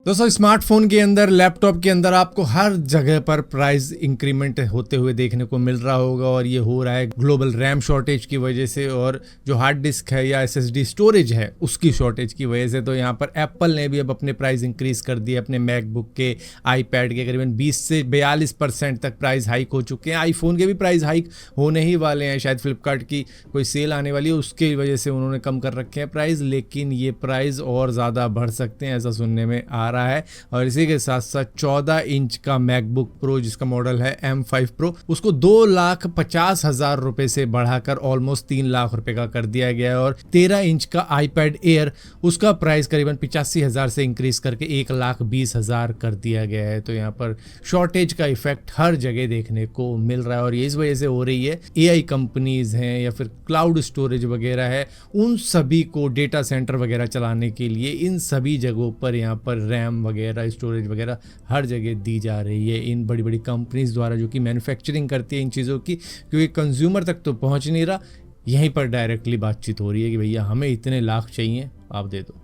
दोस्तों स्मार्टफोन के अंदर, लैपटॉप के अंदर आपको हर जगह पर प्राइस इंक्रीमेंट होते हुए देखने को मिल रहा होगा और ये हो रहा है ग्लोबल रैम शॉर्टेज की वजह से और जो हार्ड डिस्क है या एसएसडी स्टोरेज है उसकी शॉर्टेज की वजह से। तो यहाँ पर एप्पल ने भी अब अपने प्राइस इंक्रीज कर दिए, अपने मैकबुक के, आईपैड के करीबन 20 से 42% तक प्राइस हाइक हो चुके हैं। आईफोन के भी प्राइस हाइक होने ही वाले हैं, शायद फ्लिपकार्ट की कोई सेल आने वाली है उसके वजह से उन्होंने कम कर रखे हैं प्राइस, लेकिन ये प्राइस और ज़्यादा बढ़ सकते हैं ऐसा सुनने में आ रहा है। और इसी के साथ साथ 14 इंच का मैकबुक प्रो जिसका मॉडल है M5 प्रो, उसको 2,50,000 रुपए से बढ़ाकर ऑलमोस्ट 3 लाख रुपए का कर दिया गया है। और 13 इंच का आईपैड एयर, उसका प्राइस करीबन 85,000 से इंक्रीज करके 1,20,000 कर दिया गया है। तो यहाँ पर शॉर्टेज का इफेक्ट हर जगह देखने को मिल रहा है और ये इस वजह से हो रही है। AI कंपनीज हैं या फिर क्लाउड स्टोरेज वगैरह है, उन सभी को डेटा सेंटर वगैरह चलाने के लिए इन सभी जगहों पर यहाँ पर रैम वगैरह, स्टोरेज वगैरह हर जगह दी जा रही है इन बड़ी बड़ी कंपनीज द्वारा जो कि मैन्युफैक्चरिंग करती है इन चीज़ों की, क्योंकि कंज्यूमर तक तो पहुंच नहीं रहा। यहीं पर डायरेक्टली बातचीत हो रही है कि भैया हमें इतने लाख चाहिए, आप दे दो,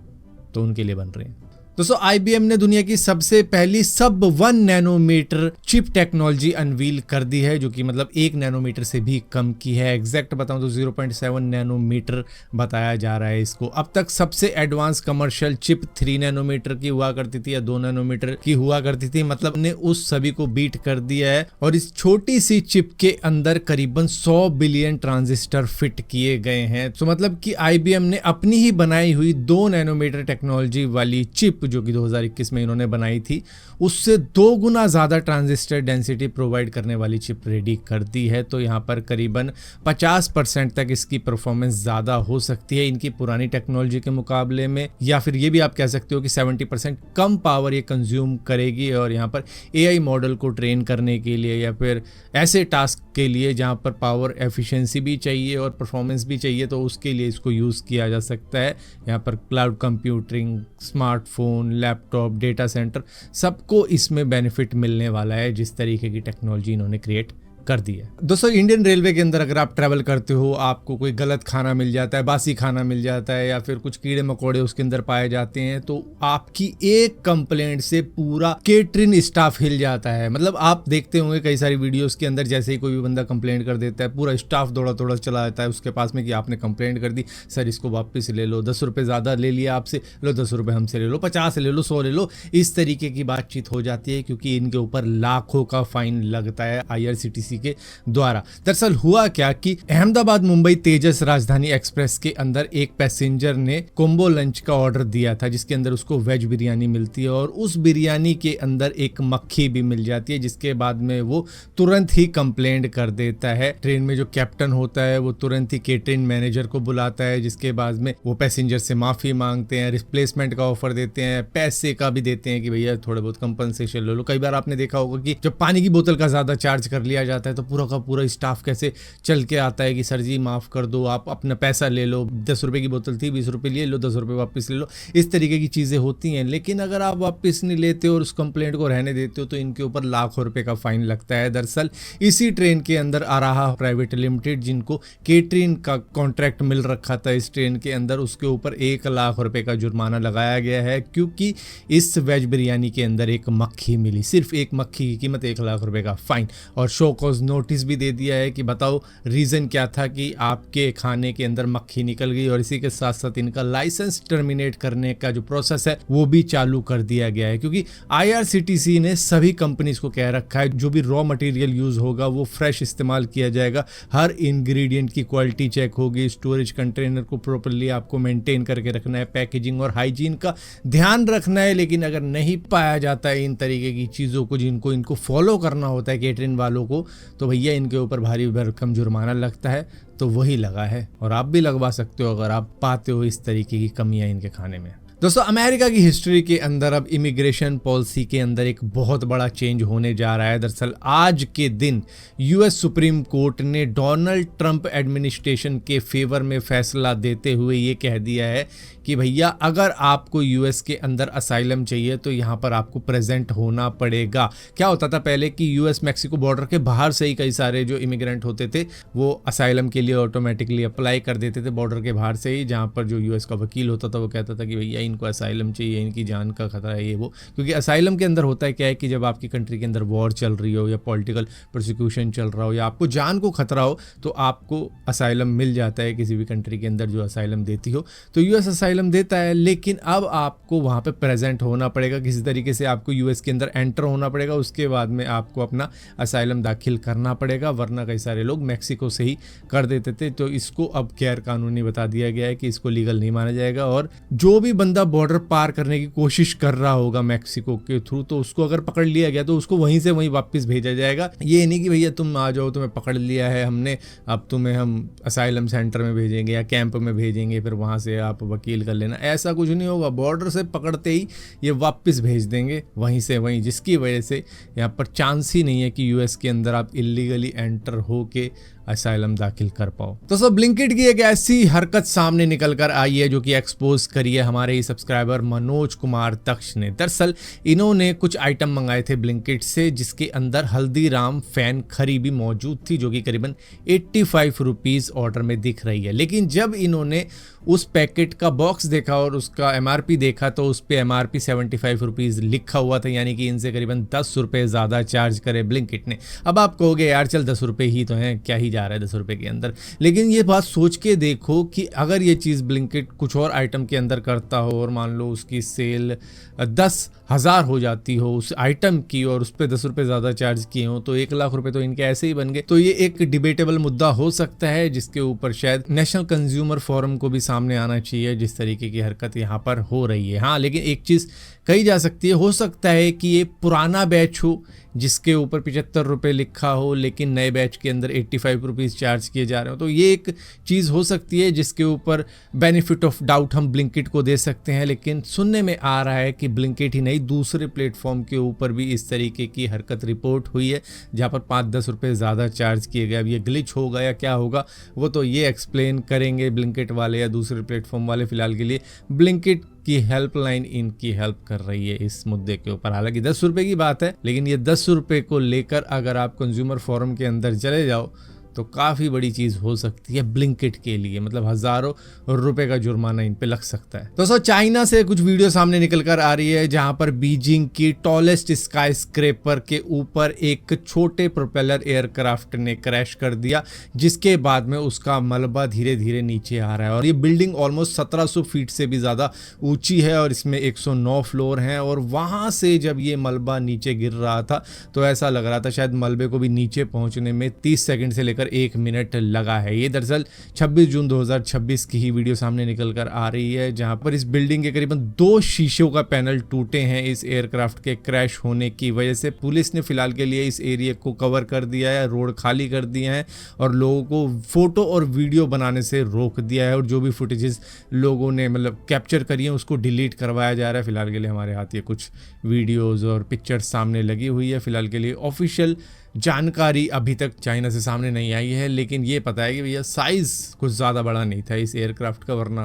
तो उनके लिए बन रहे हैं। दोस्तों IBM ने दुनिया की सबसे पहली सब 1 नैनोमीटर चिप टेक्नोलॉजी अनवील कर दी है, जो कि मतलब 1 नैनोमीटर से भी कम की है। एग्जैक्ट बताऊं तो 0.7 नैनोमीटर बताया जा रहा है इसको। अब तक सबसे एडवांस कमर्शियल चिप 3 नैनोमीटर की हुआ करती थी या 2 नैनोमीटर की हुआ करती थी, मतलब ने उस सभी को बीट कर दिया है। और इस छोटी सी चिप के अंदर करीबन 100 बिलियन ट्रांजिस्टर फिट किए गए हैं। तो मतलब कि IBM ने अपनी ही बनाई हुई 2 नैनोमीटर टेक्नोलॉजी वाली चिप जो कि 2021 में इन्होंने बनाई थी, उससे 2 गुना ज्यादा ट्रांजिस्टर डेंसिटी प्रोवाइड करने वाली चिप रेडी कर दी है। तो यहाँ पर करीबन 50% तक इसकी परफॉर्मेंस ज्यादा हो सकती है इनकी पुरानी टेक्नोलॉजी के मुकाबले में, या फिर ये भी आप कह सकते हो कि 70% कम पावर ये कंज्यूम करेगी। और यहाँ पर AI मॉडल को ट्रेन करने के लिए या फिर ऐसे टास्क के लिए जहाँ पर पावर एफिशिएंसी भी चाहिए और परफॉर्मेंस भी चाहिए, तो उसके लिए इसको यूज़ किया जा सकता है। यहाँ पर cloud computing, smartphone, laptop, data centre, सबको इसमें बेनिफिट मिलने वाला है जिस तरीके की टेक्नोलॉजी इन्होंने क्रिएट कर दी है। दोस्तों इंडियन रेलवे के अंदर अगर आप ट्रैवल करते हो, आपको कोई गलत खाना मिल जाता है, बासी खाना मिल जाता है या फिर कुछ कीड़े मकोड़े उसके अंदर पाए जाते हैं, तो आपकी एक कंप्लेंट से पूरा केटरिंग स्टाफ हिल जाता है। मतलब आप देखते होंगे कई सारी वीडियोस के अंदर, जैसे ही कोई भी बंदा कंप्लेंट कर देता है पूरा स्टाफ दौड़ा दौड़ा चला जाता है उसके पास में कि आपने कंप्लेंट कर दी, सर इसको वापस ले लो, 10 रुपये ज़्यादा ले लिया आपसे, लो 10 रुपये हमसे ले लो, 50 ले लो, 100 ले लो। इस तरीके की बातचीत हो जाती है क्योंकि इनके ऊपर लाखों का फाइन लगता है IRCTC के द्वारा। दरअसल हुआ क्या कि अहमदाबाद मुंबई तेजस राजधानी एक्सप्रेस के अंदर एक पैसेंजर ने कोम्बो लंच का ऑर्डर दिया था जिसके अंदर उसको वेज बिरयानी मिलती है और उस बिरयानी के अंदर एक मक्खी भी मिल जाती है, जिसके बाद में वो तुरंत ही कंप्लेंट कर देता है। ट्रेन में जो कैप्टन होता है वो तुरंत ही केटरिंग मैनेजर को बुलाता है, जिसके बाद में वो पैसेंजर से माफी मांगते हैं, रिप्लेसमेंट का ऑफर देते हैं, पैसे का भी देते हैं कि भैया थोड़ा बहुत कंपनसेशन ले लो। कई बार आपने देखा होगा कि जब पानी की बोतल का ज्यादा चार्ज कर लिया जाता है तो पूरा का पूरा स्टाफ कैसे चल के आता है कि सर जी माफ कर दो, आप अपना पैसा ले लो, 10 रुपए की बोतल थी 20 रुपए लिए लो, 10 रुपए वापस ले लो। इस तरीके की चीजें होती हैं। लेकिन अगर आप वापस नहीं लेते और उस कंप्लेंट को रहने देते हो तो इनके ऊपर लाखों रुपए का फाइन लगता है। दरअसल इसी ट्रेन के अंदर आराहा प्राइवेट लिमिटेड, जिनको केटरिंग का कॉन्ट्रैक्ट मिल रखा था इस ट्रेन के अंदर, उसके ऊपर 1 लाख रुपए का जुर्माना लगाया गया है क्योंकि इस वेज बिरयानी के अंदर एक मक्खी मिली। सिर्फ एक मक्खी की कीमत 1 लाख रुपए का फाइन और शो कॉज नोटिस भी दे दिया है कि बताओ रीजन क्या था कि आपके खाने के अंदर मक्खी निकल गई। और इसी के साथ साथ इनका लाइसेंस टर्मिनेट करने का जो प्रोसेस है वो भी चालू कर दिया गया है, क्योंकि IRCTC ने सभी कंपनीज को कह रखा है जो भी रॉ मटेरियल यूज होगा वो फ्रेश इस्तेमाल किया जाएगा, हर इंग्रेडिएंट की क्वालिटी चेक होगी, स्टोरेज कंटेनर को प्रॉपर्ली आपको मेंटेन करके रखना है, पैकेजिंग और हाइजीन का ध्यान रखना है। लेकिन अगर नहीं पाया जाता है इन तरीके की चीज़ों को जिनको इनको फॉलो करना होता है केटरिंग वालों को, तो भैया इनके ऊपर भारी भरकम जुर्माना लगता है। तो वही लगा है और आप भी लगवा सकते हो अगर आप पाते हो इस तरीके की कमियां इनके खाने में। दोस्तों अमेरिका की हिस्ट्री के अंदर अब इमिग्रेशन पॉलिसी के अंदर एक बहुत बड़ा चेंज होने जा रहा है। दरअसल आज के दिन US सुप्रीम कोर्ट ने डोनाल्ड ट्रंप एडमिनिस्ट्रेशन के फेवर में फैसला देते हुए ये कह दिया है कि भैया अगर आपको US के अंदर असाइलम चाहिए तो यहाँ पर आपको प्रेजेंट होना पड़ेगा। क्या होता था पहले कि US मैक्सिको बॉर्डर के बाहर से ही कई सारे जो इमिग्रेंट होते थे वो असाइलम के लिए ऑटोमेटिकली अप्लाई कर देते थे बॉर्डर के बाहर से ही, जहाँ पर जो US का वकील होता था वो कहता था कि भैया इनको असाइलम चाहिए, इनकी जान का खतरा है, ये वो। क्योंकि असाइलम के अंदर होता है क्या है कि जब आपकी कंट्री के अंदर वॉर चल रही हो या पॉलिटिकल प्रोसिक्यूशन चल रहा हो या आपको जान को खतरा हो, तो आपको असाइलम मिल जाता है किसी भी कंट्री के अंदर जो असाइलम देती हो। तो यूएस असाइलम देता है, लेकिन अब आपको वहाँ पे प्रेजेंट होना पड़ेगा, किसी तरीके से आपको यूएस के अंदर एंटर होना पड़ेगा, उसके बाद में आपको अपना असाइलम दाखिल करना पड़ेगा, वरना कई सारे लोग मैक्सिको से ही कर देते थे। तो इसको अब गैर कानूनी बता दिया गया है कि इसको लीगल नहीं माना जाएगा, और जो भी बंदा बॉर्डर पार करने की कोशिश कर रहा होगा मैक्सिको के थ्रू, तो उसको अगर पकड़ लिया गया तो उसको वहीं से वहीं वापस भेजा जाएगा। ये नहीं कि भैया तुम आ जाओ, तुम्हें पकड़ लिया है हमने, अब तुम्हें हम असाइलम सेंटर में भेजेंगे या कैंप में भेजेंगे, फिर वहाँ से आप वकील कर लेना, ऐसा कुछ नहीं होगा। बॉर्डर से पकड़ते ही ये वापस भेज देंगे वहीं से वहीं, जिसकी वजह से यहाँ पर चांस ही नहीं है कि यूएस के अंदर आप इलीगली एंटर हो के असाइलम दाखिल कर पाओ। तो सब ब्लिंकिट की एक ऐसी हरकत सामने निकल कर आई है जो कि एक्सपोज करी है हमारे ही सब्सक्राइबर मनोज कुमार दक्ष ने। दरअसल इन्होंने कुछ आइटम मंगाए थे ब्लिंकिट से, जिसके अंदर हल्दीराम फैन खरी भी मौजूद थी, जो कि करीबन 85 रुपीज़ ऑर्डर में दिख रही है। लेकिन जब इन्होंने उस पैकेट का बॉक्स देखा और उसका एमआरपी देखा, तो उस पर एमआरपी 75 रुपीज़ लिखा हुआ था, यानी कि इनसे करीबन 10 रुपये ज़्यादा चार्ज करे ब्लिंकिट ने। अब आप कहोगे यार चल 10 रुपये ही तो हैं, क्या ही जा रहा है 10 रुपये के अंदर। लेकिन ये बात सोच के देखो कि अगर ये चीज़ ब्लिंकिट कुछ और आइटम के अंदर करता हो और मान लो उसकी सेल 10,000 हो जाती हो उस आइटम की, और उस पर 10 रुपये ज़्यादा चार्ज किए हो, तो 1 लाख रुपए तो इनके ऐसे ही बन गए। तो ये एक डिबेटेबल मुद्दा हो सकता है, जिसके ऊपर शायद नेशनल कंज्यूमर फोरम को भी सामने आना चाहिए, जिस तरीके की हरकत यहाँ पर हो रही है। हाँ, लेकिन एक चीज़ कही जा सकती है, हो सकता है कि ये पुराना बैच हो जिसके ऊपर 75 रुपये लिखा हो, लेकिन नए बैच के अंदर 85 रुपीज़ चार्ज किए जा रहे हो। तो ये एक चीज़ हो सकती है जिसके ऊपर बेनिफिट ऑफ डाउट हम ब्लिंकिट को दे सकते हैं। लेकिन सुनने में आ रहा है कि ब्लिंकिट ही नहीं, दूसरे प्लेटफॉर्म के ऊपर भी इस तरीके की हरकत रिपोर्ट हुई है, जहाँ पर 5-10 रुपये ज़्यादा चार्ज किए गए। अब ये ग्लिच होगा या क्या होगा वो तो ये एक्सप्लेन करेंगे ब्लिंकिट वाले या दूसरे प्लेटफॉर्म वाले। फिलहाल के लिए ब्लिंकिट की हेल्पलाइन इनकी हेल्प कर रही है इस मुद्दे के ऊपर। हालांकि 10 रुपये की बात है, लेकिन ये 10 रुपये को लेकर अगर आप कंज्यूमर फोरम के अंदर चले जाओ तो काफ़ी बड़ी चीज़ हो सकती है ब्लिंकिट के लिए, मतलब हज़ारों रुपए का जुर्माना इन पे लग सकता है। दोस्तों, चाइना से कुछ वीडियो सामने निकल कर आ रही है, जहां पर बीजिंग की टॉलेस्ट स्काई स्क्रेपर के ऊपर एक छोटे प्रोपेलर एयरक्राफ्ट ने क्रैश कर दिया, जिसके बाद में उसका मलबा धीरे धीरे नीचे आ रहा है। और ये बिल्डिंग ऑलमोस्ट 1700 फीट से भी ज़्यादा ऊंची है और इसमें 109 फ्लोर हैं। और वहाँ से जब ये मलबा नीचे गिर रहा था तो ऐसा लग रहा था शायद मलबे को भी नीचे पहुँचने में 30 सेकेंड से लेकर 1 मिनट लगा है। ये दरअसल 26 जून 2026 की ही वीडियो सामने निकल कर आ रही है, जहां पर इस बिल्डिंग के करीबन 2 शीशों का पैनल टूटे हैं इस एयरक्राफ्ट के क्रैश होने की वजह से। पुलिस ने फिलहाल के लिए इस एरिया को कवर कर दिया है, रोड खाली कर दिए हैं और लोगों को फोटो और वीडियो बनाने से रोक दिया है। और जो भी फुटेजेस लोगों ने मतलब कैप्चर करी है उसको डिलीट करवाया जा रहा है। फिलहाल के लिए हमारे हाथ ये कुछ वीडियोज़ और पिक्चर्स सामने लगी हुई है। फिलहाल के लिए ऑफिशियल जानकारी अभी तक चाइना से सामने नहीं आई है, लेकिन ये पता है कि भैया साइज़ कुछ ज़्यादा बड़ा नहीं था इस एयरक्राफ्ट का, वरना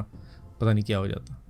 पता नहीं क्या हो जाता।